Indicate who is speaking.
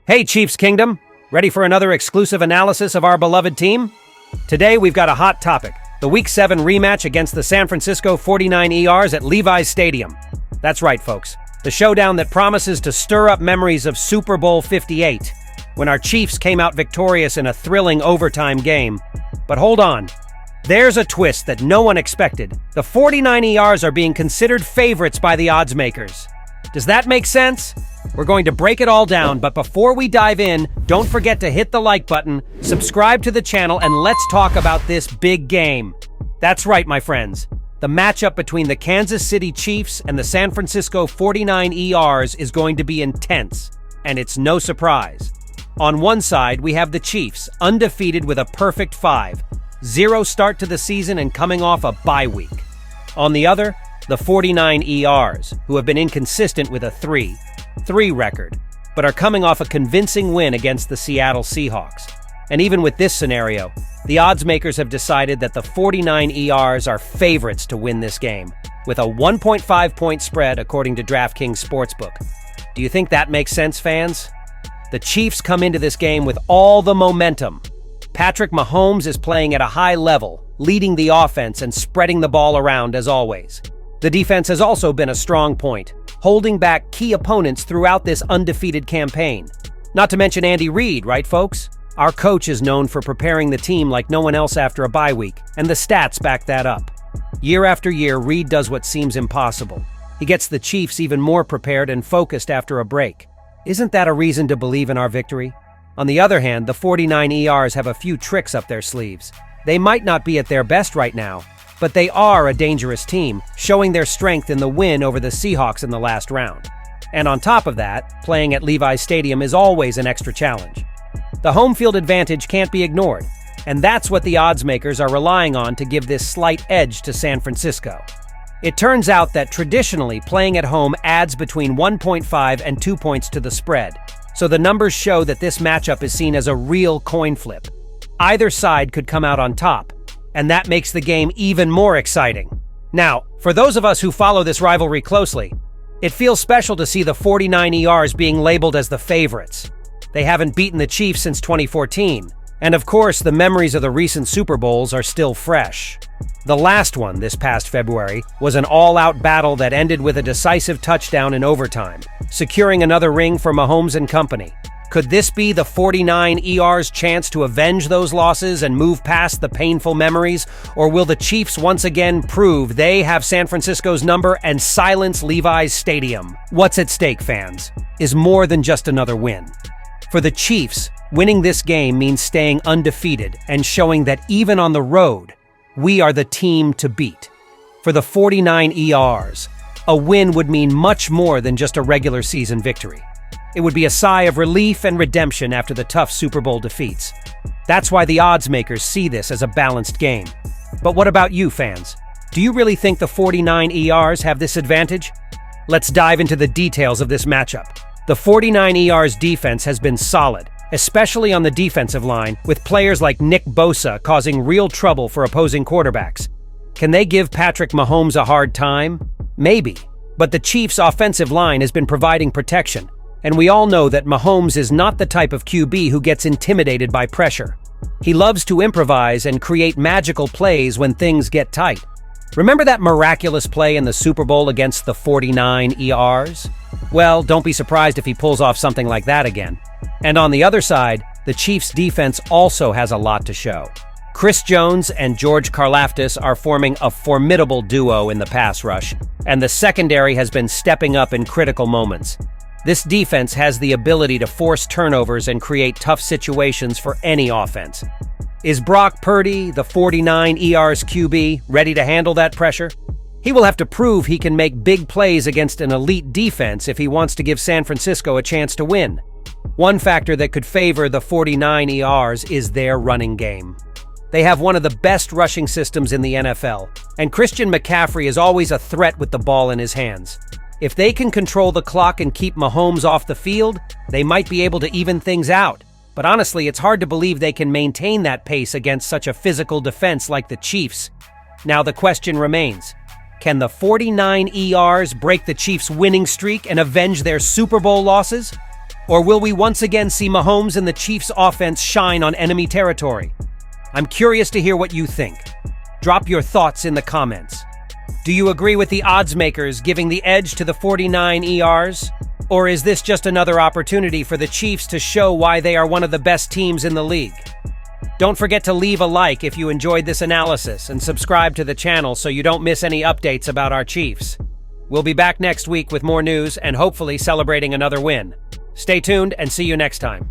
Speaker 1: Hey Chiefs Kingdom, ready for another exclusive analysis of our beloved team? Today we've got a hot topic, the Week 7 rematch against the San Francisco 49ers at Levi's Stadium. That's right, folks, the showdown that promises to stir up memories of Super Bowl 58, when our Chiefs came out victorious in a thrilling overtime game. But hold on, there's a twist that no one expected. The 49ers are being considered favorites by the odds makers. Does that make sense? We're going to break it all down, but before we dive in, don't forget to hit the like button, subscribe to the channel, and let's talk about this big game. That's right, my friends. The matchup between the Kansas City Chiefs and the San Francisco 49ers is going to be intense, and it's no surprise. On one side, we have the Chiefs, undefeated with a perfect 5-0 start to the season and coming off a bye week. On the other, the 49ers, who have been inconsistent with a 3-3 record, but are coming off a convincing win against the Seattle Seahawks. And even with this scenario, the odds makers have decided that the 49ers are favorites to win this game, with a 1.5-point spread according to DraftKings Sportsbook. Do you think that makes sense, fans? The Chiefs come into this game with all the momentum. Patrick Mahomes is playing at a high level, leading the offense and spreading the ball around as always. The defense has also been a strong point, holding back key opponents throughout this undefeated campaign. Not to mention Andy Reid, right folks? Our coach is known for preparing the team like no one else after a bye week, and the stats back that up. Year after year, Reid does what seems impossible. He gets the Chiefs even more prepared and focused after a break. Isn't that a reason to believe in our victory? On the other hand, the 49ers have a few tricks up their sleeves. They might not be at their best right now, but they are a dangerous team, showing their strength in the win over the Seahawks in the last round. And on top of that, playing at Levi's Stadium is always an extra challenge. The home field advantage can't be ignored, and that's what the odds makers are relying on to give this slight edge to San Francisco. It turns out that traditionally playing at home adds between 1.5 and 2 points to the spread, so the numbers show that this matchup is seen as a real coin flip. Either side could come out on top, and that makes the game even more exciting. Now, for those of us who follow this rivalry closely, it feels special to see the 49ers being labeled as the favorites. They haven't beaten the Chiefs since 2014, and of course, the memories of the recent Super Bowls are still fresh. The last one, this past February, was an all-out battle that ended with a decisive touchdown in overtime, securing another ring for Mahomes and company. Could this be the 49ers' chance to avenge those losses and move past the painful memories? Or will the Chiefs once again prove they have San Francisco's number and silence Levi's Stadium? What's at stake, fans, is more than just another win. For the Chiefs, winning this game means staying undefeated and showing that even on the road, we are the team to beat. For the 49ers, a win would mean much more than just a regular season victory. It would be a sigh of relief and redemption after the tough Super Bowl defeats. That's why the odds makers see this as a balanced game. But what about you, fans? Do you really think the 49ers have this advantage? Let's dive into the details of this matchup. The 49ers defense has been solid, especially on the defensive line, with players like Nick Bosa causing real trouble for opposing quarterbacks. Can they give Patrick Mahomes a hard time? Maybe. But the Chiefs' offensive line has been providing protection, and we all know that Mahomes is not the type of QB who gets intimidated by pressure. He loves to improvise and create magical plays when things get tight. Remember that miraculous play in the Super Bowl against the 49ers? Well, don't be surprised if he pulls off something like that again. And on the other side, the Chiefs' defense also has a lot to show. Chris Jones and George Karlaftis are forming a formidable duo in the pass rush, and the secondary has been stepping up in critical moments. This defense has the ability to force turnovers and create tough situations for any offense. Is Brock Purdy, the 49ers QB, ready to handle that pressure? He will have to prove he can make big plays against an elite defense if he wants to give San Francisco a chance to win. One factor that could favor the 49ers is their running game. They have one of the best rushing systems in the NFL, and Christian McCaffrey is always a threat with the ball in his hands. If they can control the clock and keep Mahomes off the field, they might be able to even things out. But honestly, it's hard to believe they can maintain that pace against such a physical defense like the Chiefs. Now the question remains, can the 49ers break the Chiefs' winning streak and avenge their Super Bowl losses? Or will we once again see Mahomes and the Chiefs' offense shine on enemy territory? I'm curious to hear what you think. Drop your thoughts in the comments. Do you agree with the odds makers giving the edge to the 49 ERs? Or is this just another opportunity for the Chiefs to show why they are one of the best teams in the league? Don't forget to leave a like if you enjoyed this analysis and subscribe to the channel so you don't miss any updates about our Chiefs. We'll be back next week with more news and hopefully celebrating another win. Stay tuned and see you next time.